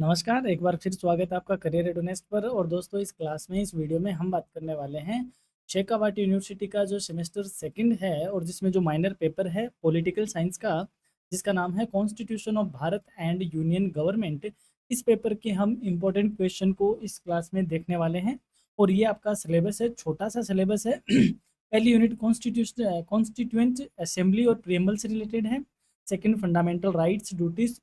नमस्कार, एक बार फिर स्वागत है आपका करियर एडोनेस्ट पर। और दोस्तों, इस क्लास में इस वीडियो में हम बात करने वाले हैं शेखावाटी यूनिवर्सिटी का जो सेमेस्टर सेकंड है और जिसमें जो माइनर पेपर है पॉलिटिकल साइंस का, जिसका नाम है constitution of Bharat and union government. इस पेपर के हम इम्पोर्टेंट क्वेश्चन को इस क्लास में देखने वाले हैं। और ये आपका सिलेबस है, छोटा सा सिलेबस है। पहली यूनिट कॉन्स्टिट्यूशन कॉन्स्टिट्यूएंट असेंबली और प्रियम्बल से रिलेटेड है। सेकंड फंडामेंटल राइट्स ड्यूटीज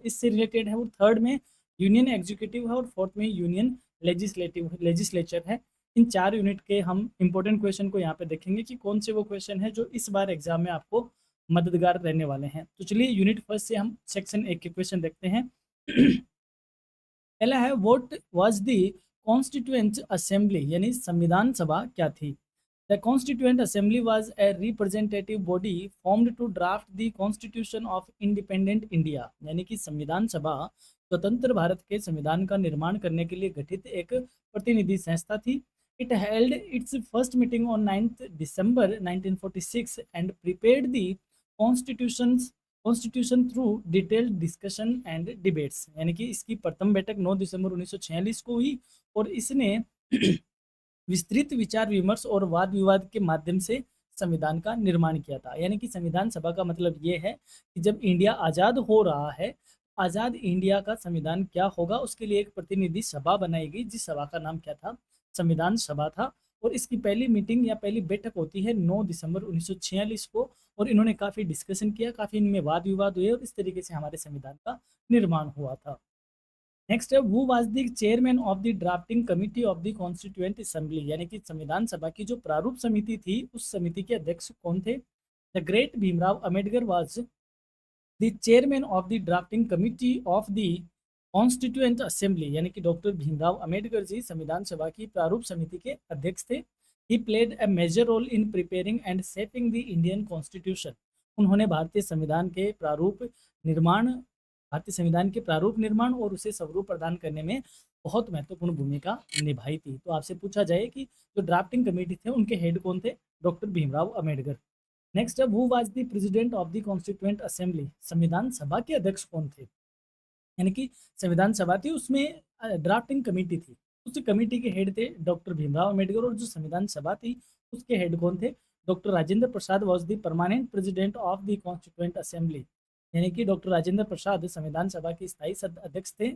इससे रिलेटेड है। और थर्ड में यूनियन एग्जीक्यूटिव है। और फोर्थ में यूनियन लेजिस्लेचर है। इन चार यूनिट के हम इंपॉर्टेंट क्वेश्चन को यहाँ पे देखेंगे कि कौन से वो क्वेश्चन है जो इस बार एग्जाम में आपको मददगार रहने वाले हैं। तो चलिए यूनिट फर्स्ट से हम सेक्शन एक के क्वेश्चन देखते हैं। पहला है, what was the constituent assembly, यानी संविधान सभा क्या थी। The constituent assembly was a representative body formed to draft the constitution of independent India, यानी कि संविधान सभा स्वतंत्र भारत के संविधान का निर्माण करने के लिए गठित एक प्रतिनिधि संस्था थी। It held it's first meeting on 9th December 1946 and prepared the constitution constitution through detailed discussion and debates, यानी कि इसकी प्रथम बैठक 9 दिसंबर 1946 को हुई और इसने विस्तृत विचार विमर्श और वाद विवाद के माध्यम से संविधान का निर्माण किया था। यानी कि संविधान सभा का मतलब ये है कि जब इंडिया आज़ाद हो रहा है, आज़ाद इंडिया का संविधान क्या होगा उसके लिए एक प्रतिनिधि सभा बनाई गई, जिस सभा का नाम क्या था, संविधान सभा था। और इसकी पहली मीटिंग या पहली बैठक होती है 9 दिसंबर 1946 को। और इन्होंने काफ़ी डिस्कशन किया, काफ़ी इनमें वाद विवाद हुए और इस तरीके से हमारे संविधान का निर्माण हुआ था। नेक्स्ट है, who was the chairman of the drafting committee of the constituent assembly, यानी कि संविधान सभा की जो प्रारूप समिति थी उस समिति के अध्यक्ष कौन थे। The great Bhimrao Ambedkar was the chairman of the drafting committee of the constituent assembly, यानी कि डॉक्टर भीमराव अम्बेडकर जी संविधान सभा की प्रारूप समिति के अध्यक्ष थे। He played a major role in preparing and shaping the Indian constitution. उन्होंने भारतीय संविधान के प्रारूप निर्माण और उसे स्वरूप प्रदान करने में बहुत महत्वपूर्ण भूमिका निभाई थी। तो आपसे पूछा जाए कि जो ड्राफ्टिंग कमेटी थे उनके हेड कौन थे, डॉक्टर भीमराव अम्बेडकर। नेक्स्ट है, who was the president of the constituent assembly, संविधान सभा के अध्यक्ष कौन थे। यानी कि संविधान सभा थी, उसमें ड्राफ्टिंग कमेटी थी, उस कमेटी के हेड थे डॉक्टर भीमराव अम्बेडकर। और जो संविधान सभा थी उसके हेड कौन थे, doctor Rajendra Prasad was the permanent president of the constituent assembly, यानी कि डॉक्टर राजेंद्र प्रसाद संविधान सभा के स्थायी अध्यक्ष थे।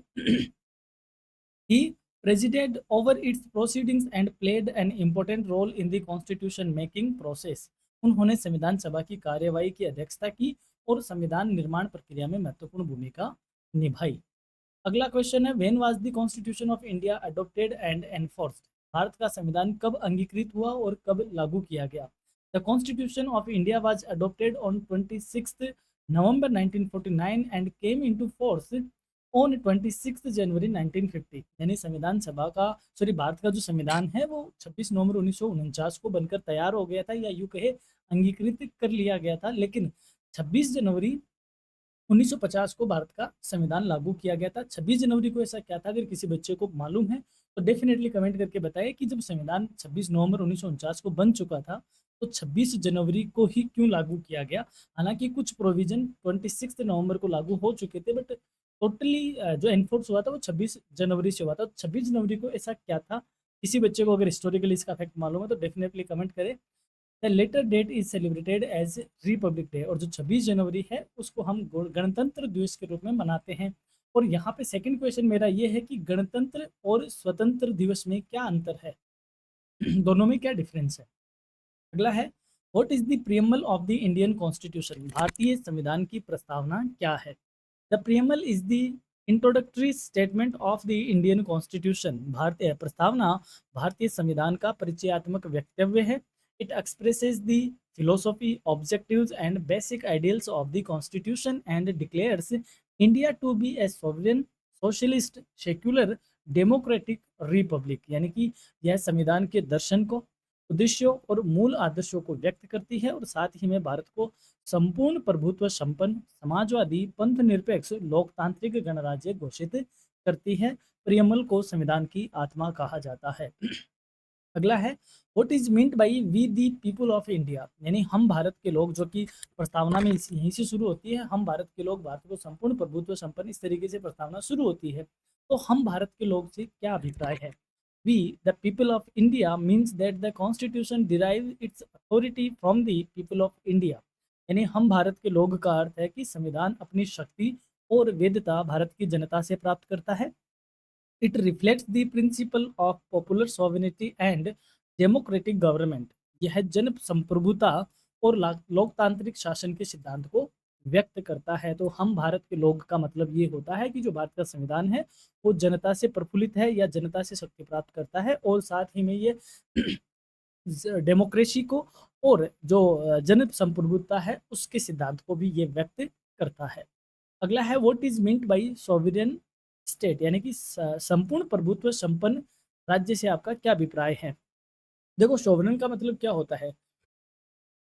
He presided over its proceedings and played an important role in the constitution making process. उन्होंने संविधान सभा की कार्यवाही की अध्यक्षता की और संविधान निर्माण प्रक्रिया में महत्वपूर्ण भूमिका निभाई। अगला क्वेश्चन है, when was the constitution of India adopted and enforced, Bharat का संविधान कब अंगीकृत हुआ और कब लागू किया गया। The constitution of India was adopted on 26 November 1949 and came into force on 26 जनवरी 1950, यानी संविधान सभा का भारत का जो संविधान है वो 26 नवंबर 1949 को बनकर तैयार हो गया था, या यूं कहे अंगीकृत कर लिया गया था। लेकिन 26 जनवरी 1950 को भारत का संविधान लागू किया गया था। 26 जनवरी को ऐसा क्या था, अगर किसी बच्चे को मालूम है तो डेफिनेटली कमेंट करके बताएं कि जब संविधान 26 नवंबर 1949 को बन चुका था तो 26 जनवरी को ही क्यों लागू किया गया। हालांकि कुछ प्रोविजन 26 नवंबर को लागू हो चुके थे, बट टोटली जो एनफोर्स हुआ था वो 26 जनवरी से हुआ था। 26 जनवरी को ऐसा क्या था, किसी बच्चे को अगर हिस्टोरिकली इसका फैक्ट मालूम है तो डेफिनेटली कमेंट करें। The latter date is celebrated as Republic Day, और जो 26 जनवरी है उसको हम गणतंत्र दिवस के रूप में मनाते हैं। और यहाँ पे सेकंड क्वेश्चन मेरा ये है कि गणतंत्र और स्वतंत्र दिवस में क्या अंतर है, दोनों में क्या डिफरेंस है। अगला है, what is the preamble of the Indian constitution, भारतीय संविधान की प्रस्तावना क्या है। The preamble is the introductory statement of the Indian constitution, भारतीय प्रस्तावना भारतीय संविधान का परिचयात्मक वक्तव्य है। It expresses the philosophy, objectives and basic ideals of the constitution and declares India to be a sovereign, socialist, secular, democratic republic, यानी कि यह संविधान के दर्शन को, उद्देश्यों और मूल आदर्शों को व्यक्त करती है और साथ ही में भारत को संपूर्ण प्रभुत्व संपन्न, समाजवादी, पंथ निरपेक्ष, लोकतांत्रिक गणराज्य घोषित करती है। प्रियम्बल को संविधान की आत्मा कहा जाता है। अगला है, what is meant by we the people of India, यानी हम भारत के लोग, जो कि प्रस्तावना में यहीं से शुरू होती है। हम भारत के लोग, भारत को संपूर्ण प्रभुत्व संपन्न, इस तरीके से प्रस्तावना शुरू होती है। तो हम भारत के लोग से क्या अभिप्राय है? We the people of India means that the constitution derive its authority from the people of India. यानी हम भारत के लोग का अर्थ है कि संविधान अपनी शक्ति और वैधता भारत की जनता से प्राप्त करता है। It reflects the principle of popular sovereignty and democratic government. यह जन संप्रभुता और लोकतांत्रिक शासन के सिद्धांत को व्यक्त करता है। तो हम भारत के लोग का मतलब ये होता है कि जो भारत का संविधान है वो जनता से प्रफुल्लित है या जनता से शक्ति प्राप्त करता है, और साथ ही में ये डेमोक्रेसी को और जो जन संप्रभुता है उसके सिद्धांत को भी ये व्यक्त करता है। अगला है what is meant by sovereign state, यानी कि संपूर्ण प्रभुत्व संपन्न राज्य से आपका क्या अभिप्राय है? देखो, सॉवरेन का मतलब क्या होता है?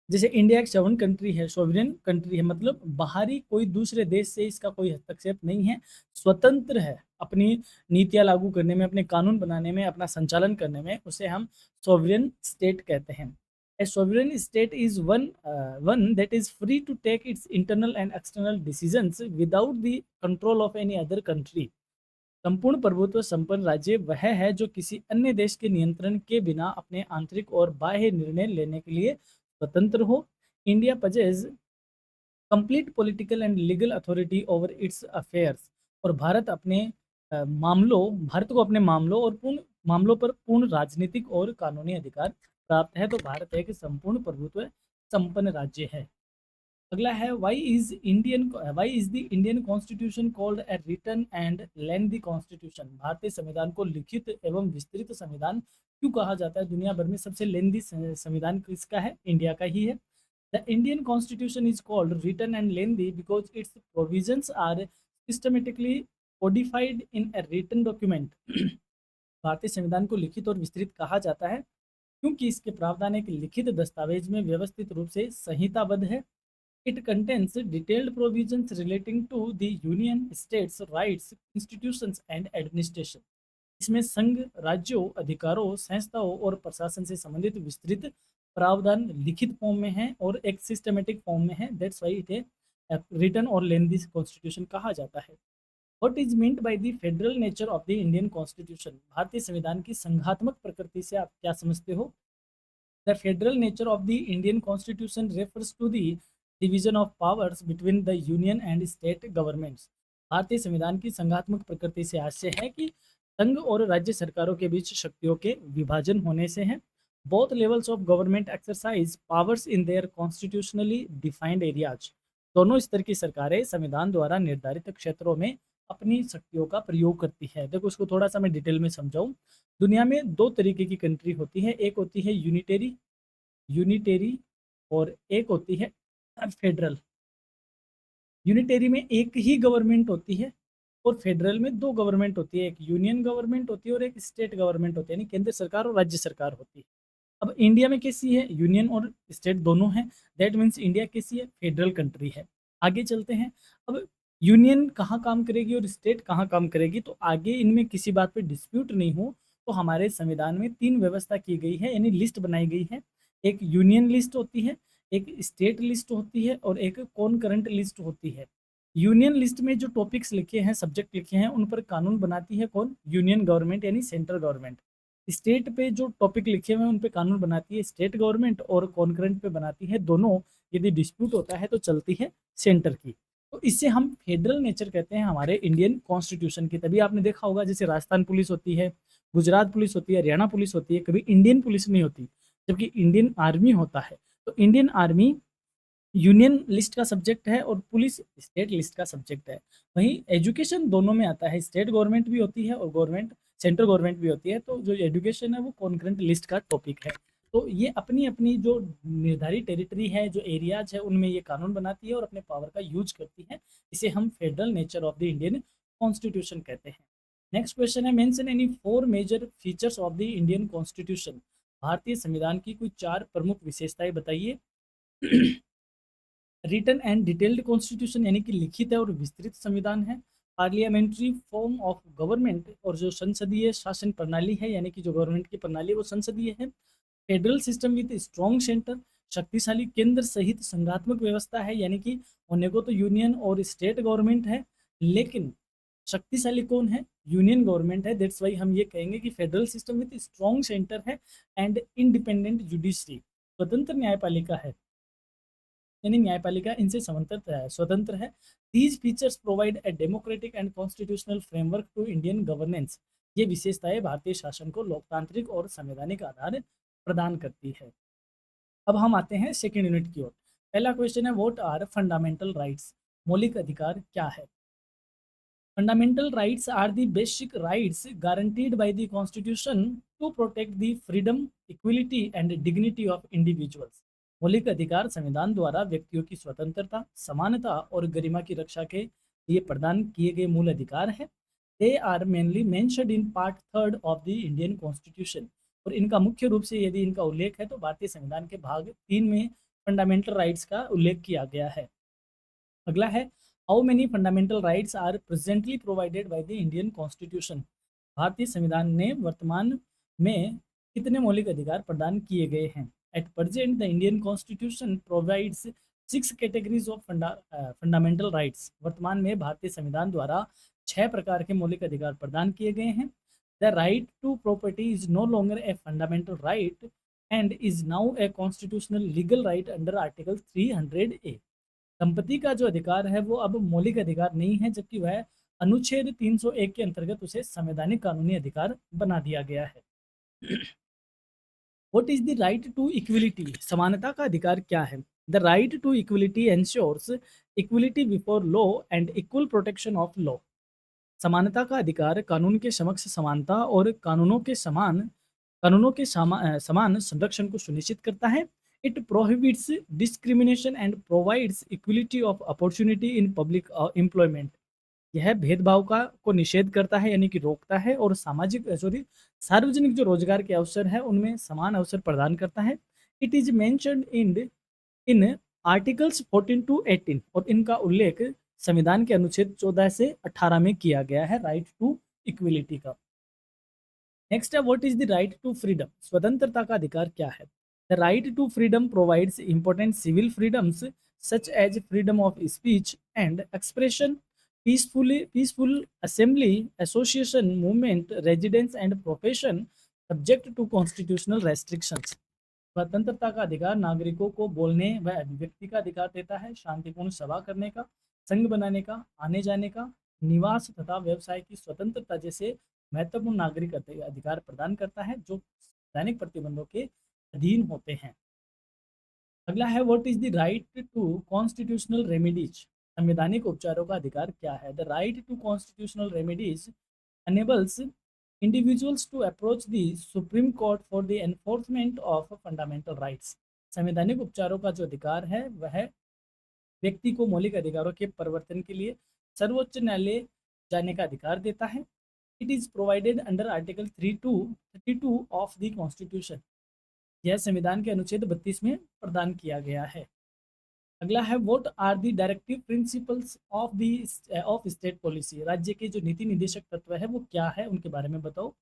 जैसे इंडिया एक सॉवरेन कंट्री है, सॉवरेन कंट्री है मतलब बाहरी कोई दूसरे देश से इसका कोई हस्तक्षेप नहीं है, स्वतंत्र है अपनी नीतियां लागू करने में, अपने कानून बनाने में, अपना संचालन करने में, उसे हम सॉवरेन स्टेट कहते हैं। A sovereign state is one that is free to take its internal and external decisions without the control of any other country. संपूर्ण प्रभुत्व संपन्न राज्य वह है जो किसी अन्य देश के नियंत्रण के बिना अपने आंतरिक और बाह्य निर्णय लेने के लिए स्वतंत्र हो। India पजेज complete political and legal authority over it's affairs. और भारत को अपने मामलों और पूर्ण मामलों पर पूर्ण राजनीतिक और कानूनी अधिकार प्राप्त है। तो भारत एक संपूर्ण प्रभुत्व संपन्न राज्य है। अगला है why is the Indian constitution called a written and lengthy constitution. भारतीय संविधान को लिखित एवं विस्तृत संविधान क्यों कहा जाता है? दुनिया भर में सबसे लेंथी संविधान किसका है? इंडिया का ही है। The Indian constitution is called written and lengthy because its provisions are systematically codified in a written document. भारतीय संविधान को लिखित और विस्तृत कहा जाता है क्योंकि इसके प्रावधान एक लिखित दस्तावेज में व्यवस्थित रूप से संहिताबद्ध है। It contains detailed provisions relating to the union, states, rights, institutions and administration. इसमें संघ, राज्यों, अधिकारों, संस्थाओं और प्रशासन से संबंधित विस्तृत प्रावधान लिखित फॉर्म में है और एक सिस्टमेटिक फॉर्म में है। दैट्स व्हाई इट है रिटन और लेंथी कॉन्स्टिट्यूशन कहा जाता है। What is meant by the federal nature of the Indian constitution. भारतीय संविधान की संघात्मक प्रकृति से आप क्या समझते हो? The federal nature of the Indian Constitution refers to the division of powers between the union and state governments. भारतीय संविधान की संघात्मक प्रकृति से आशय है कि संघ और राज्य सरकारों के बीच शक्तियों के विभाजन होने से है। Both levels of government exercise powers in their constitutionally defined areas. दोनों स्तर की सरकारें संविधान द्वारा निर्धारित क्षेत्रों में अपनी शक्तियों का प्रयोग करती है। देखो, उसको थोड़ा सा मैं डिटेल में समझाऊं। दुनिया में दो तरीके की कंट्री होती है, एक होती है यूनिटेरी यूनिटेरी और एक होती है फेडरल। यूनिटेरी में एक ही गवर्नमेंट होती है और फेडरल में दो गवर्नमेंट होती है, एक यूनियन गवर्नमेंट होती है और एक स्टेट गवर्नमेंट होती है, यानी केंद्र सरकार और राज्य सरकार होती है। अब इंडिया में कैसी है? यूनियन और स्टेट दोनों हैं। दैट मीन्स इंडिया कैसी है? फेडरल कंट्री है। आगे चलते हैं। अब यूनियन कहाँ काम करेगी और स्टेट कहाँ काम करेगी, तो आगे इनमें किसी बात पे डिस्प्यूट नहीं हो तो हमारे संविधान में तीन व्यवस्था की गई है, यानी लिस्ट बनाई गई है। एक यूनियन लिस्ट होती है, एक स्टेट लिस्ट होती है और एक कॉनकरेंट लिस्ट होती है। यूनियन लिस्ट में जो टॉपिक्स लिखे हैं, सब्जेक्ट लिखे हैं, उन पर कानून बनाती है कौन? यूनियन गवर्नमेंट यानी सेंट्रल गवर्नमेंट। स्टेट पे जो टॉपिक लिखे हुए हैं उन पे कानून बनाती है स्टेट गवर्नमेंट और कॉन्करेंट पे बनाती है दोनों। यदि डिस्प्यूट होता है तो चलती है सेंटर की। तो इससे हम फेडरल नेचर कहते हैं हमारे इंडियन कॉन्स्टिट्यूशन की। तभी आपने देखा होगा जैसे राजस्थान पुलिस होती है, गुजरात पुलिस होती है, हरियाणा पुलिस होती है, कभी इंडियन पुलिस नहीं होती, जबकि इंडियन आर्मी होता है। तो इंडियन आर्मी यूनियन लिस्ट का सब्जेक्ट है और पुलिस स्टेट लिस्ट का सब्जेक्ट है। वहीं एजुकेशन दोनों में आता है, स्टेट गवर्नमेंट भी होती है और गवर्नमेंट सेंट्रल गवर्नमेंट भी होती है। तो जो एजुकेशन है वो कॉन्करेंट लिस्ट का टॉपिक है। तो ये अपनी अपनी जो निर्धारित टेरिटरी है, जो एरियाज है, उनमें ये कानून बनाती है और अपने पावर का यूज करती है। इसे हम federal nature of the Indian constitution कहते हैं। नेक्स्ट क्वेश्चन है, mention any four major features of the Indian constitution. भारतीय संविधान की कुछ चार प्रमुख विशेषताएं बताइए। रिटन एंड डिटेल्ड कॉन्स्टिट्यूशन यानी कि लिखित है और विस्तृत संविधान है। पार्लियामेंट्री फॉर्म ऑफ गवर्नमेंट, और जो संसदीय शासन प्रणाली है यानी कि जो गवर्नमेंट की प्रणाली है वो संसदीय है। Federal system with strong centre, शक्तिशाली केंद्र सहित संघात्मक व्यवस्था है, यानी कि होने को तो यूनियन और स्टेट गवर्नमेंट है लेकिन शक्तिशाली कौन है? यूनियन गवर्नमेंट है। दैट्स वाई हम ये कहेंगे कि federal system with strong centre है एंड इंडिपेंडेंट जुडिशरी, स्वतंत्र न्यायपालिका है, यानी न्यायपालिका इनसे स्वतंत्र है। These features provide a democratic and constitutional framework to Indian governance. ये विशेषताएं भारतीय शासन को लोकतांत्रिक और संवैधानिक आधार प्रदान करती है। अब हम आते हैं सेकेंड यूनिट की ओर। पहला क्वेश्चन है, व्हाट आर फंडामेंटल राइट्स? मौलिक अधिकार क्या है? Fundamental rights are the basic rights guaranteed by the constitution to protect the freedom, equality and dignity of individuals. मौलिक अधिकार संविधान द्वारा व्यक्तियों की स्वतंत्रता, समानता और गरिमा की रक्षा के लिए प्रदान किए गए मूल अधिकार है। They are mainly mentioned in part third of the Indian constitution. और इनका मुख्य रूप से यदि इनका उल्लेख है तो भारतीय संविधान के भाग 3 में फंडामेंटल राइट्स का उल्लेख किया गया है। अगला है, how many fundamental rights are presently provided by the Indian constitution? भारतीय संविधान ने वर्तमान में कितने मौलिक अधिकार प्रदान किए गए हैं? At present the Indian constitution provides 6 categories of fundamental rights. वर्तमान में भारतीय संविधान द्वारा 6 प्रकार के मौलिक अधिकार प्रदान किए गए हैं। The right to property is no longer a fundamental right and is now a constitutional legal right under article 300A। संपत्ति का जो अधिकार है वो अब मौलिक अधिकार नहीं है, जबकि वह अनुच्छेद 301 के अंतर्गत उसे संवैधानिक कानूनी अधिकार बना दिया गया है। What is the right to equality? समानता का अधिकार क्या है? The right to equality ensures equality before law and equal protection of law. समानता का अधिकार कानून के समक्ष समानता और समान संरक्षण को सुनिश्चित करता है। It prohibits discrimination and provides equality of opportunity in public employment. यह भेदभाव का को निषेध करता है, यानी कि रोकता है, और सार्वजनिक जो रोजगार के अवसर है उनमें समान अवसर प्रदान करता है। It is mentioned in articles 14 to 18, और इनका उल्लेख संविधान के अनुच्छेद 14 से 18 में किया गया है, राइट टू इक्विलिटी का। नेक्स्ट है, what is the right to freedom? स्वतंत्रता का अधिकार क्या है? The right to freedom provides important civil freedoms such as freedom of speech and expression, peaceful assembly, association, movement, residence and profession subject to constitutional restrictions. स्वतंत्रता का अधिकार नागरिकों को बोलने व अभिव्यक्ति का अधिकार देता है, शांतिपूर्ण सभा करने का, संघ बनाने का, आने जाने का, निवास तथा व्यवसाय की स्वतंत्रता जैसे महत्वपूर्ण नागरिक अधिकार प्रदान करता है, जो दैनिक प्रतिबंधों के अधीन होते हैं। अगला है, what is the right to constitutional remedies? संवैधानिक उपचारों का अधिकार क्या है? The right to constitutional remedies enables individuals to approach the Supreme Court for the enforcement of fundamental rights। संवैधानिक उपचारों का जो अधिकार है वह व्यक्ति को मौलिक अधिकारों के परिवर्तन के लिए सर्वोच्च न्यायालय जाने का अधिकार देता है। It is provided under article 32 of the constitution. यह संविधान के अनुच्छेद 32 में प्रदान किया गया है। अगला है, what are the directive principles of state policy? राज्य के जो नीति निदेशक तत्व है वो क्या है, उनके बारे में बताओ।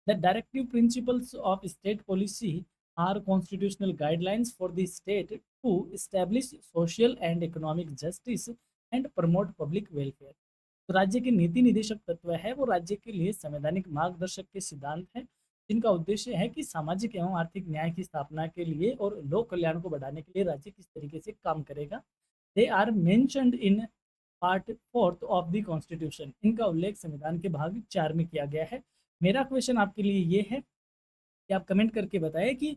The directive principles of state policy are constitutional guidelines for the state to establish social and economic justice and promote public welfare. तो राज्य के नीति निदेशक तत्व है वो राज्य के लिए संवैधानिक मार्गदर्शक के सिद्धांत हैं, जिनका उद्देश्य है कि सामाजिक एवं आर्थिक न्याय की स्थापना के लिए और लोक कल्याण को बढ़ाने के लिए राज्य किस तरीके से काम करेगा। They are mentioned in part 4 of the constitution. इनका उल्लेख संविधान के भाग 4 में किया गया है। मेरा क्वेश्चन आपके लिए ये है कि आप कमेंट करके बताएं कि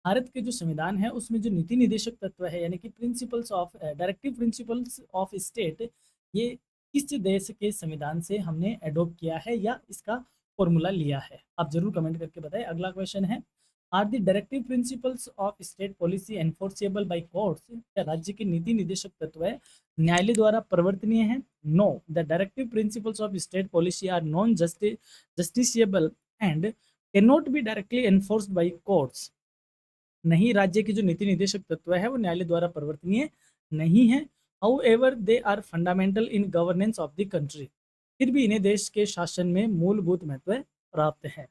भारत के जो संविधान है उसमें जो नीति निदेशक तत्व है, यानी कि डायरेक्टिव प्रिंसिपल्स ऑफ स्टेट, ये किस देश के संविधान से हमने एडोप्ट किया है या इसका फॉर्मूला लिया है? आप जरूर कमेंट करके बताएं। अगला क्वेश्चन है, are the directive principles of state policy enforceable by courts? क्या राज्य के नीति निदेशक तत्व है न्यायालय द्वारा परिवर्तनीय है? No, the directive principles of state policy are non justiciable and can not be directly enforced by courts. नहीं, राज्य के जो नीति निदेशक तत्व है वो न्यायालय द्वारा परिवर्तनीय नहीं है। However they are fundamental in governance of the country. फिर भी इन्हें देश के शासन में मूलभूत महत्व प्राप्त है।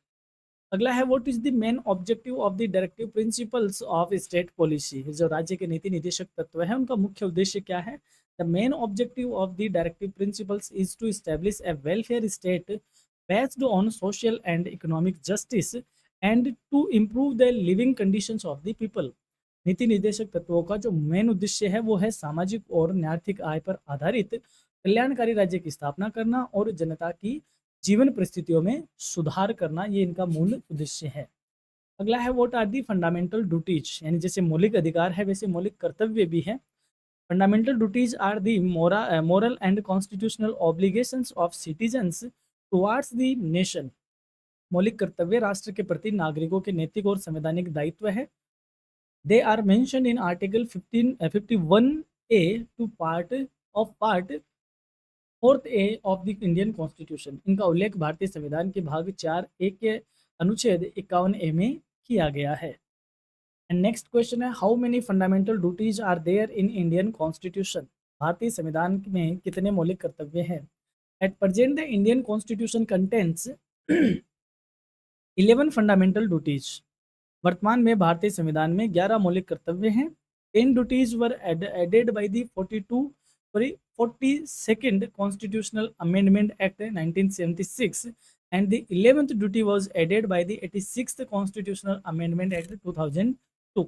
अगला है, what is the main objective of the directive principles of state policy? जो राज्य के नीति निदेशक तत्व है उनका मुख्य उद्देश्य क्या है? The main objective of the directive principles is to establish a welfare state based on social and economic justice and to improve the living conditions of the people. नीति निर्देशक तत्वों का जो मेन उद्देश्य है वो है सामाजिक और न्यार्थिक आय पर आधारित कल्याणकारी राज्य की स्थापना करना और जनता की जीवन परिस्थितियों में सुधार करना, ये इनका मूल उद्देश्य है। अगला है what are the fundamental duties, यानी जैसे मौलिक अधिकार है वैसे मौलिक कर्तव्य भी है। Fundamental duties are the moral and constitutional obligations of citizens towards the nation. मौलिक कर्तव्य राष्ट्र के प्रति नागरिकों के नैतिक और संवैधानिक दायित्व है। They are mentioned in article 51A to part 4A of the Indian constitution. इनका उल्लेख भारतीय संविधान के भाग 4A के अनुच्छेद 51A में किया गया है। एंड नेक्स्ट क्वेश्चन है how many fundamental duties are there in Indian constitution. भारतीय संविधान में कितने मौलिक कर्तव्य हैं। At present the Indian constitution contents 11 fundamental duties. वर्तमान में भारतीय संविधान में 11 मौलिक कर्तव्य हैं। 10 duties were added by the 42nd constitutional amendment act 1976 and the 11th duty was added by the 86th Constitutional Amendment Act 2002।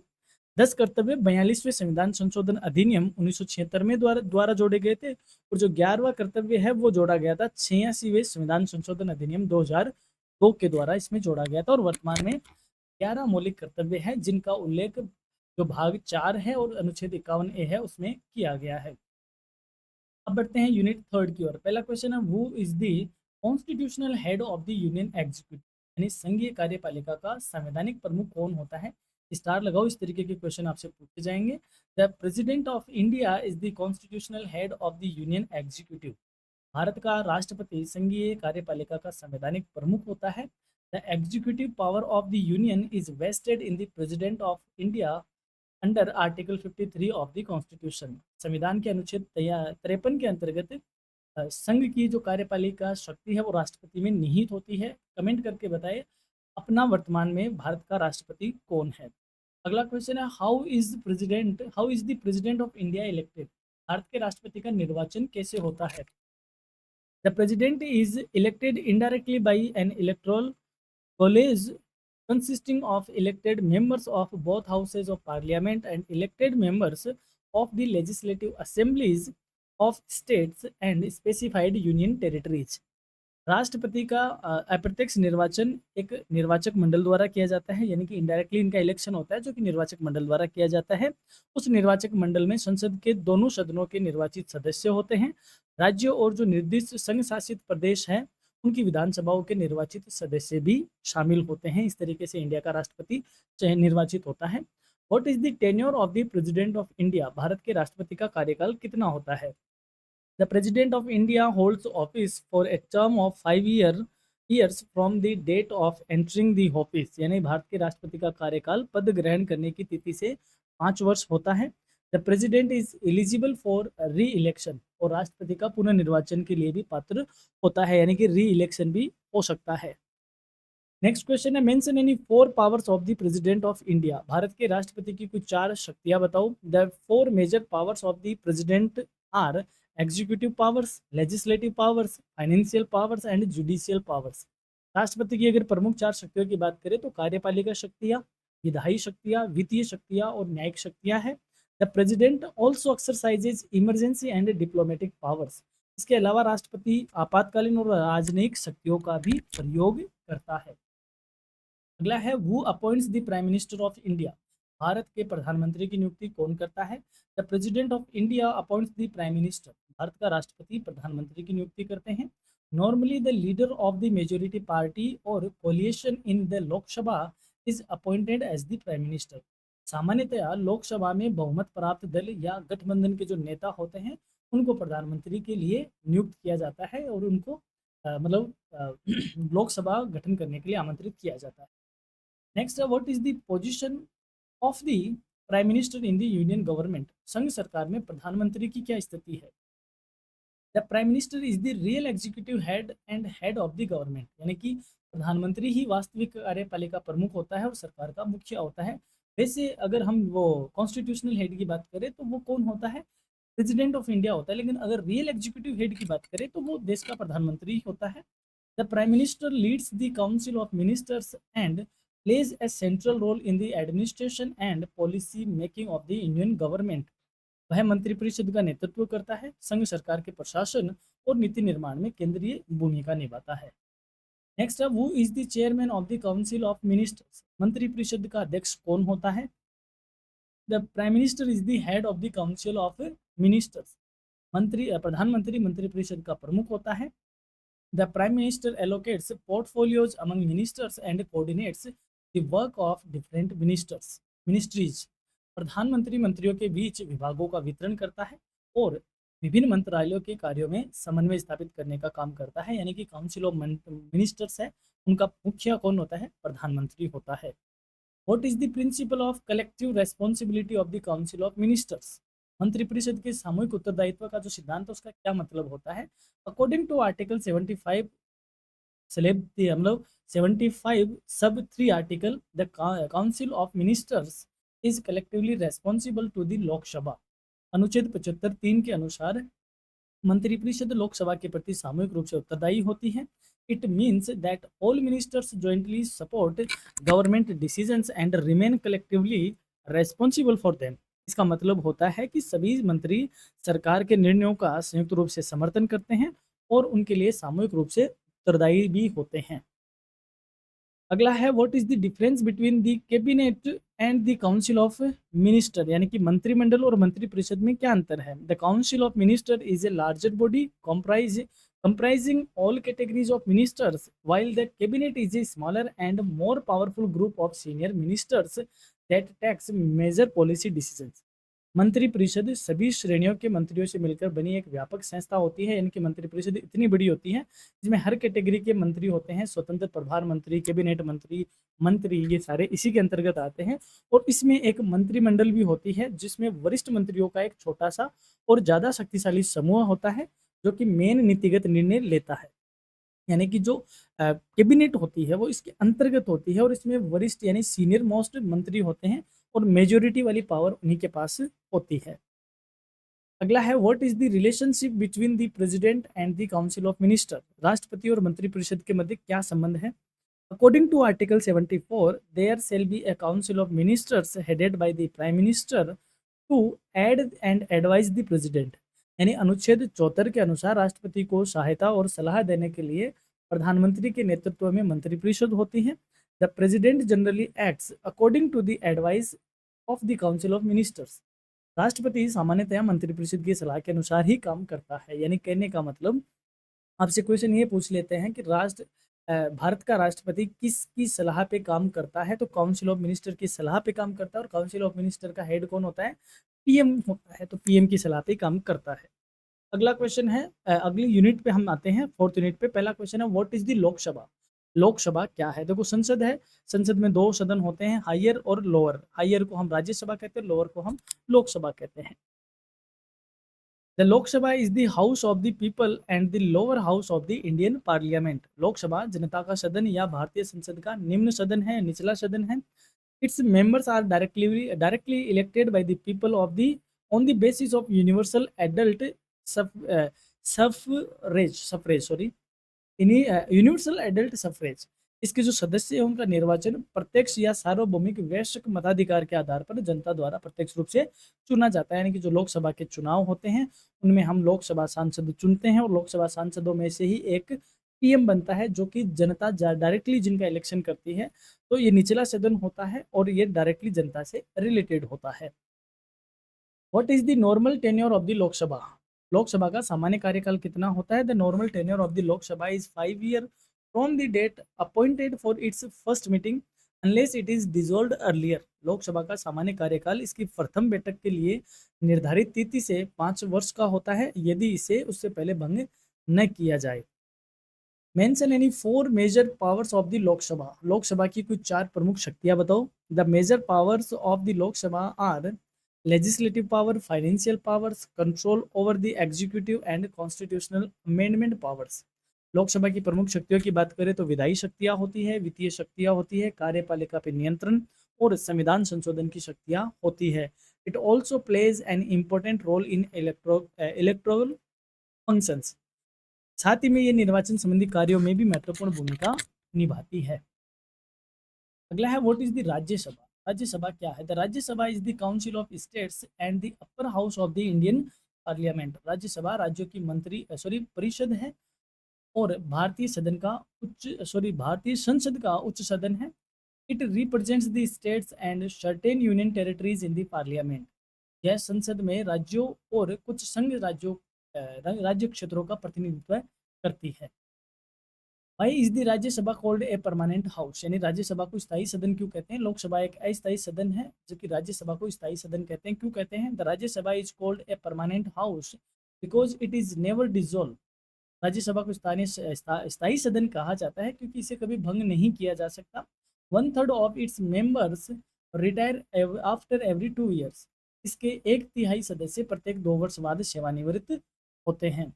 10 कर्तव्य 42वें संविधान संशोधन अधिनियम 1976 में द्वारा जोड़े गए थे और जो 11वां कर्तव्य है वो जोड़ा गया था 86वें संविधान संशोधन अधिनियम 2002 के द्वारा इसमें जोड़ा गया था। और वर्तमान में 11 मौलिक कर्तव्य हैं जिनका उल्लेख जो भाग 4 है और अनुच्छेद 51A है उसमें किया गया है। अब बढ़ते हैं यूनिट 3 की ओर। पहला क्वेश्चन है who is the constitutional head of the union executive, यानी संघीय कार्यपालिका का संवैधानिक प्रमुख कौन होता है। स्टार लगाओ, इस तरीके के क्वेश्चन आपसे पूछे जाएंगे। The president of India is the constitutional head of the union executive. भारत का राष्ट्रपति संघीय कार्यपालिका का संवैधानिक प्रमुख होता है। The executive power of the union is vested in the president of India under article 53 of the constitution. संविधान के अनुच्छेद 53 के अंतर्गत संघ की जो कार्यपालिका शक्ति है वो राष्ट्रपति में निहित होती है। कमेंट करके बताएं अपना वर्तमान में भारत का राष्ट्रपति कौन है। अगला क्वेश्चन है how is the president of India elected. Bharat के राष्ट्रपति का निर्वाचन कैसे होता है। The president is elected indirectly by N electoral college consisting of elected members of both houses of parliament and elected members of the legislative assemblies of states and specified union territories। राष्ट्रपति का अप्रत्यक्ष निर्वाचन एक निर्वाचक मंडल द्वारा किया जाता है, यानी कि इनडायरेक्टली इनका इलेक्शन होता है जो कि निर्वाचक मंडल द्वारा किया जाता है। उस निर्वाचक मंडल में संसद के दोनों सदनों के निर्वाचित सदस्य होते हैं। राज्यों और जो निर्दिष्ट संघ शासित प्रदेश हैं उनकी विधानसभाओं के निर्वाचित सदस्य भी शामिल होते हैं। इस तरीके से इंडिया का राष्ट्रपति निर्वाचित होता है। What is the tenure of the president of India. भारत के राष्ट्रपति का कार्यकाल कितना होता है। The president of India holds office for a term of 5 years from the date of entering the office, यानी भारत के राष्ट्रपति का कार्यकाल पद ग्रहण करने की तिथि से 5 वर्ष होता है। The president is eligible for री इलेक्शन, और राष्ट्रपति का पुनर्निर्वाचन के लिए भी पात्र होता है, यानी कि री इलेक्शन भी हो सकता है। नेक्स्ट क्वेश्चन है mention any 4 powers of the president of India. भारत के राष्ट्रपति की कुछ 4 शक्तियां बताओ। The 4 major powers of the president are executive powers, legislative powers, financial powers and judicial powers. राष्ट्रपति की अगर प्रमुख 4 शक्तियों की बात करें तो कार्यपालिका शक्तियां, विधायी शक्तियां, वित्तीय शक्तियां और न्यायिक शक्तियां हैं। The president also exercises emergency and diplomatic powers. इसके अलावा राष्ट्रपति आपातकालीन और राजनयिक शक्तियों का भी प्रयोग करता है। अगला है who appoints the prime minister of India. भारत के प्रधानमंत्री की नियुक्ति कौन करता है। The president of India appoints the prime minister. भारत का राष्ट्रपति प्रधानमंत्री की नियुक्ति करते हैं। Normally the leader of the majority party और coalition in the Lok Sabha is appointed as the prime minister. सामान्यतया लोकसभा में बहुमत प्राप्त दल या गठबंधन के जो नेता होते हैं उनको प्रधानमंत्री के लिए नियुक्त किया जाता है और उनको लोकसभा गठन करने के लिए आमंत्रित किया जाता है। नेक्स्ट है what is the position of the prime minister in the union government. संघ सरकार में प्रधानमंत्री की क्या स्थिति है। The prime minister is the real executive head and head of the government, यानी कि प्रधानमंत्री ही वास्तविक कार्यपालिका प्रमुख होता है और सरकार का मुखिया होता है। वैसे अगर हम वो कॉन्स्टिट्यूशनल हेड की बात करें तो वो कौन होता है, प्रेसिडेंट ऑफ इंडिया होता है, लेकिन अगर रियल एग्जीक्यूटिव हेड की बात करें तो वो देश का प्रधानमंत्री ही होता है। The prime minister leads the council of ministers and plays a central role in the administration and policy making of the Indian government. वह मंत्रिपरिषद का नेतृत्व करता है, संघ सरकार के प्रशासन और नीति निर्माण में केंद्रीय भूमिका निभाता है। नेक्स्ट है, who is the chairman of the council of ministers. मंत्रिपरिषद का अध्यक्ष कौन होता है? The prime minister is the head of the council of ministers. प्रधानमंत्री मंत्रिपरिषद का प्रमुख होता है। The prime minister allocates portfolios among ministers and coordinates the work of different ministries. प्रधानमंत्री मंत्रियों के बीच विभागों का वितरण करता है और विभिन्न मंत्रालयों के कार्यों में समन्वय स्थापित करने का काम करता है। यानी कि काउंसिल ऑफ मिनिस्टर्स है, उनका मुखिया कौन होता है? प्रधानमंत्री होता है। What is the principle of collective responsibility of the council of ministers. मंत्रिपरिषद के सामूहिक उत्तरदायित्व का जो सिद्धांत है उसका क्या मतलब होता है? अकॉर्डिंग टू आर्टिकल 75 मतलब 75 sub 3 article, the council of ministers is collectively responsible to the Lok Sabha. अनुच्छेद 75(3) के अनुसार मंत्रिपरिषद लोकसभा के प्रति सामूहिक रूप से उत्तरदायी होती है। It means that all ministers jointly support government decisions and remain collectively responsible for them. इसका मतलब होता है कि सभी मंत्री सरकार के निर्णयों का संयुक्त रूप से समर्थन करते हैं और उनके लिए सामूहिक रूप से उत्तरदायी भी होते हैं। अगला है, what is the difference between the cabinet and the council of minister. यानी कि मंत्रिमंडल और मंत्रिपरिषद में क्या अंतर है? The council of minister is a larger body comprising all categories of ministers, while the cabinet is a smaller and more powerful group of senior ministers that takes major policy decisions। मंत्रिपरिषद सभी श्रेणियों के मंत्रियों से मिलकर बनी एक व्यापक संस्था होती है। इनकी मंत्रिपरिषद इतनी बड़ी होती है जिसमें हर कैटेगरी के मंत्री होते हैं। स्वतंत्र प्रभार मंत्री, कैबिनेट मंत्री, मंत्री, ये सारे इसी के अंतर्गत आते हैं। और इसमें एक मंत्रिमंडल भी होती है जिसमें वरिष्ठ मंत्रियों का एक छोटा सा और ज़्यादा शक्तिशाली समूह होता है जो कि मेन नीतिगत निर्णय लेता है। यानी कि जो कैबिनेट होती है वो इसके अंतर्गत होती है और इसमें वरिष्ठ यानी सीनियर मोस्ट मंत्री होते हैं और मेजोरिटी वाली पावर उन्हीं के पास होती है। अगला है, what is the relationship between the president and the council of minister. राष्ट्रपति और मंत्रिपरिषद के मध्य क्या संबंध है? According to article 74 there shall be a council of ministers headed by the prime minister to aid and advise the president. यानी अनुच्छेद 74 के अनुसार राष्ट्रपति को सहायता और सलाह देने के लिए प्रधानमंत्री के नेतृत्व में मंत्रिपरिषद होती है। The president generally acts according to the advice of the council of ministers. राष्ट्रपति सामान्यतया मंत्रिपरिषद की सलाह के अनुसार ही काम करता है। यानी कहने का मतलब, आपसे क्वेश्चन ये पूछ लेते हैं कि भारत का राष्ट्रपति किसकी सलाह पे काम करता है, तो काउंसिल ऑफ मिनिस्टर की सलाह पे काम करता है। और काउंसिल ऑफ मिनिस्टर का हेड कौन होता है? पीएम होता है। तो पीएम की सलाह पे काम करता है। अगला क्वेश्चन है, अगली यूनिट पे हम आते हैं, 4th यूनिट पे। पहला क्वेश्चन है, what is the Lok Sabha. Lok Sabha क्या है? देखो, संसद है, संसद में 2 सदन होते हैं, हायर और लोअर। हायर को हम राज्यसभा कहते हैं, लोअर को हम लोकसभा कहते हैं। The Lok Sabha is the house of the people and the lower house of the Indian parliament. Lok Sabha जनता का सदन या भारतीय संसद का निम्न सदन है, निचला सदन है। Its members are directly elected by the people of the on the basis of universal adult universal adult suffrage. इसके जो सदस्य हैं उनका निर्वाचन प्रत्यक्ष या सार्वभौमिक वैश्विक मताधिकार के आधार पर जनता द्वारा प्रत्यक्ष रूप से चुना जाता है। यानी कि जो लोकसभा के चुनाव होते हैं उनमें हम लोकसभा सांसद चुनते हैं और लोकसभा सांसदों में से ही एक पीएम बनता है जो कि जनता डायरेक्टली जिनका इलेक्शन करती है। तो ये निचला सदन होता है और ये डायरेक्टली जनता से रिलेटेड होता है। What is the normal tenure of the Lok Sabha. Lok Sabha का सामान्य कार्यकाल कितना होता है? The normal tenure of the Lok Sabha is 5 year from the date appointed for its first meeting unless it is dissolved earlier. Lok Sabha का सामान्य कार्यकाल इसकी प्रथम बैठक के लिए निर्धारित तिथि से 5 वर्ष का होता है यदि इसे उससे पहले भंग न किया जाए। Mention any 4 major powers of the Lok Sabha. Lok Sabha की कुछ 4 प्रमुख शक्तियां बताओ। The major powers of the Lok Sabha are legislative power, financial powers, control over the executive and constitutional amendment powers. Lok Sabha की प्रमुख शक्तियों की बात करें तो विधायी शक्तियां होती है, वित्तीय शक्तियां होती है, कार्यपालिका पर नियंत्रण और संविधान संशोधन की शक्तियां होती है। It also plays an important role in electoral functions. साथ ही में ये निर्वाचन संबंधी कार्यों में भी महत्वपूर्ण भूमिका निभाती है। अगला है what is the Rajya Sabha. Rajya Sabha क्या है? The Rajya Sabha is the council of states and the upper house of the Indian parliament. Rajya Sabha राज्यों की मंत्री परिषद है और भारतीय संसद का उच्च सदन है। It represents the states and certain union territories in the parliament. यह संसद में राज्यों और कुछ संघ राज्य क्षेत्रों का प्रतिनिधित्व करती है। भाई is the Rajya Sabha called a permanent house, यानी राज्यसभा को स्थायी सदन क्यों कहते हैं? लोकसभा एक अस्थायी सदन है जबकि राज्यसभा को स्थायी सदन कहते हैं। क्यों कहते हैं? The Rajya Sabha is called a permanent house because it is never dissolve. Rajya Sabha को स्थायी सदन कहा जाता है क्योंकि इसे कभी भंग नहीं किया जा सकता। 1/3 of its members retire after every 2 years. इसके 1/3 सदस्य प्रत्येक 2 वर्ष बाद सेवानिवृत्त होते हैं।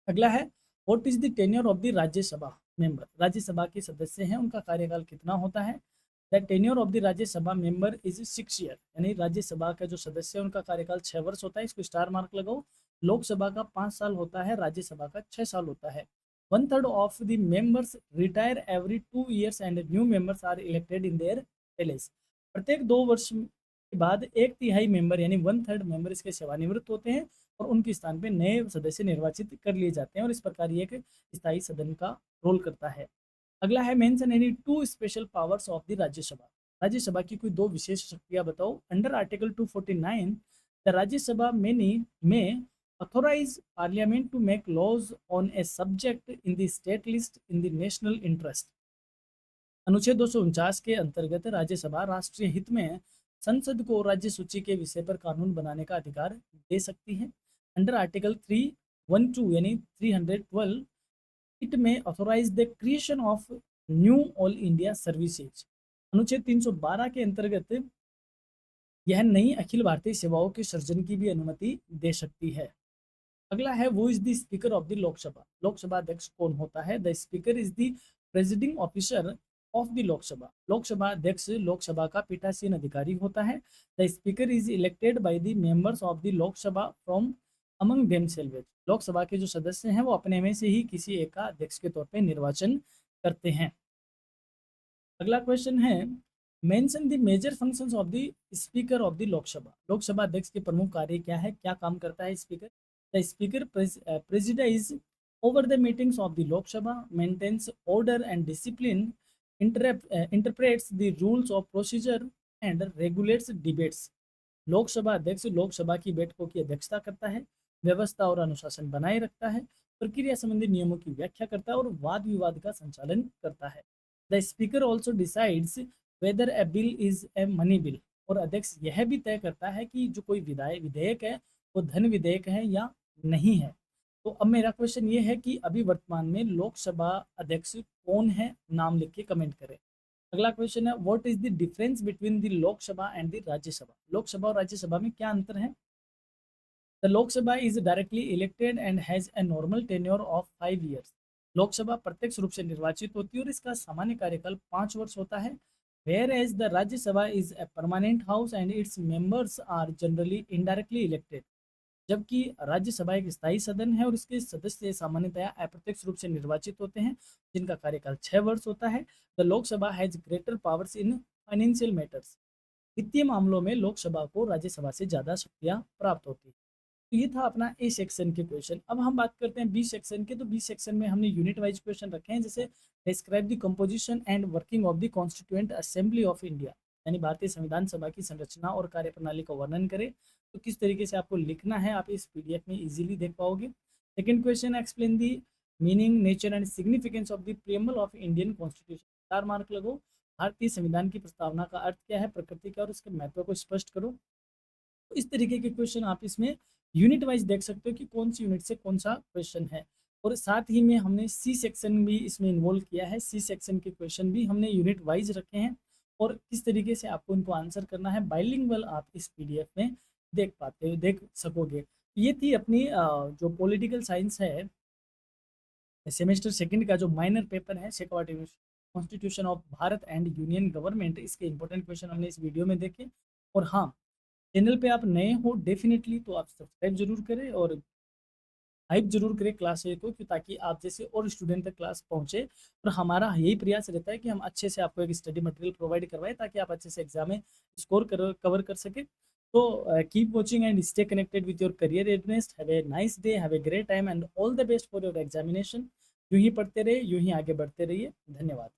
अगला है what is the tenure of the Rajya Sabha member. Rajya Sabha के सदस्य हैं उनका कार्यकाल कितना होता है? The tenure of the Rajya Sabha member is 6 year, यानी राज्यसभा का जो सदस्य है उनका कार्यकाल 6 वर्ष होता है। इसको स्टार मार्क लगाओ। लोकसभा का 5 साल होता है, राज्यसभा का 6 साल होता है। 1/3 of the members retire every 2 years and new members are elected in their place. प्रत्येक 2 वर्ष के बाद 1/3 मेंबर यानी 1/3 मेंबर इसके सेवानिवृत्त होते हैं और उनके स्थान पे नए सदस्य निर्वाचित कर लिए जाते हैं और इस प्रकार ये एक स्थायी सदन का रोल करता है। अगला है mention any 2 special powers of the Rajya Sabha. Rajya Sabha की कोई 2 विशेष शक्तियां बताओ। अंडर आर्टिकल 249 द राज्यसभा में authorize parliament to make laws on a subject in the state list in the national interest। अनुच्छेद 249 के अंतर्गत राज्यसभा राष्ट्रीय हित में संसद को राज्य सूची के विषय पर कानून बनाने का अधिकार दे सकती है। अंडर आर्टिकल 312 यानी 312 it may authorise the creation of new all India services. अनुच्छेद 312 के अंतर्गत यह नई अखिल भारतीय सेवाओं के सृजन की भी अनुमति दे सकती है। अगला है वो is the speaker of the Lok Sabha. Lok Sabha अध्यक्ष कौन होता है? The speaker is the presiding officer of the Lok Sabha. Lok Sabha अध्यक्ष लोकसभा का पीठासीन अधिकारी होता है। The speaker is elected by the members of the Lok Sabha from among themselves. Lok Sabha के जो सदस्य हैं वो अपने में से ही किसी एक का अध्यक्ष के तौर पर निर्वाचन करते हैं। अगला क्वेश्चन है mention the major functions of the speaker of the Lok Sabha. Lok Sabha अध्यक्ष के प्रमुख कार्य क्या है? क्या काम करता है speaker? The speaker presides over the meetings of the Lok Sabha, maintains order and discipline, interprets the rules of procedure and regulates debates। Lok Sabha अध्यक्ष लोकसभा की बैठकों की अध्यक्षता करता है, व्यवस्था और अनुशासन बनाए रखता है, प्रक्रिया संबंधी नियमों की व्याख्या करता है और वाद विवाद का संचालन करता है। The speaker also decides whether A bill is a money bill. और अध्यक्ष यह भी तय करता है कि जो कोई विधेयक है वो धन विधेयक है या नहीं है। तो अब मेरा क्वेश्चन ये है कि अभी वर्तमान में लोकसभा अध्यक्ष कौन है? नाम लिख के कमेंट करें। अगला क्वेश्चन है what is the difference between the Lok Sabha and the Rajya Sabha. Lok Sabha और राज्यसभा में क्या अंतर है? The Lok Sabha is directly elected and has a normal tenure of 5 years. Lok Sabha प्रत्यक्ष रूप से निर्वाचित होती है और इसका सामान्य कार्यकाल 5 वर्ष होता है। Whereas the Rajya Sabha is a permanent house and its members are generally indirectly elected. जबकि राज्यसभा एक स्थायी सदन है और इसके सदस्य सामान्यतया अप्रत्यक्ष रूप से निर्वाचित होते हैं जिनका कार्यकाल 6 वर्ष होता है। The Lok Sabha has greater powers in financial matters. वित्तीय मामलों में लोकसभा को राज्यसभा से ज़्यादा शक्तियाँ प्राप्त होती हैं। तो ये था अपना ए सेक्शन के क्वेश्चन। अब हम बात करते हैं बी सेक्शन के। तो बी सेक्शन में हमने यूनिट वाइज क्वेश्चन रखे हैं, जैसे describe the composition and working of the constituent assembly of India, यानी भारतीय संविधान सभा की संरचना और कार्यप्रणाली का वर्णन करें। तो किस तरीके से आपको लिखना है आप इस पीडीएफ में इजीली देख पाओगे। Second question, explain the meaning, nature and significance of the preamble of Indian constitution. 4 mark लगो। भारतीय संविधान की प्रस्तावना का अर्थ क्या है, प्रकृति क्या और उसके महत्व को स्पष्ट करो। तो इस तरीके के क्वेश्चन आप इसमें यूनिट वाइज देख सकते हो कि कौन सी यूनिट से कौन सा क्वेश्चन है। और साथ ही में हमने सी सेक्शन भी इसमें इन्वॉल्व किया है। सी सेक्शन के क्वेश्चन भी हमने यूनिट वाइज रखे हैं और किस तरीके से आपको इनको आंसर करना है बाइलिंगुअल आप इस पीडीएफ में देख सकोगे। ये थी अपनी जो पॉलिटिकल साइंस है सेमेस्टर सेकंड का जो माइनर पेपर है, constitution of Bharat and union government, इसके इंपॉर्टेंट क्वेश्चन हमने इस वीडियो में देखे। और हाँ, चैनल पे आप नए हो डेफ़िनेटली तो आप सब्सक्राइब ज़रूर करें और हाइप ज़रूर करें क्लास को कि ताकि आप जैसे और स्टूडेंट तक क्लास पहुँचे। और हमारा यही प्रयास रहता है कि हम अच्छे से आपको एक स्टडी मटेरियल प्रोवाइड करवाएँ ताकि आप अच्छे से एग्ज़ाम में स्कोर कवर कर सकें। तो keep watching and stay connected with your career redness. Have a nice day, have a great time and all the best for your examination. यूँ ही पढ़ते रहिए, यूँ ही आगे बढ़ते रहिए। धन्यवाद।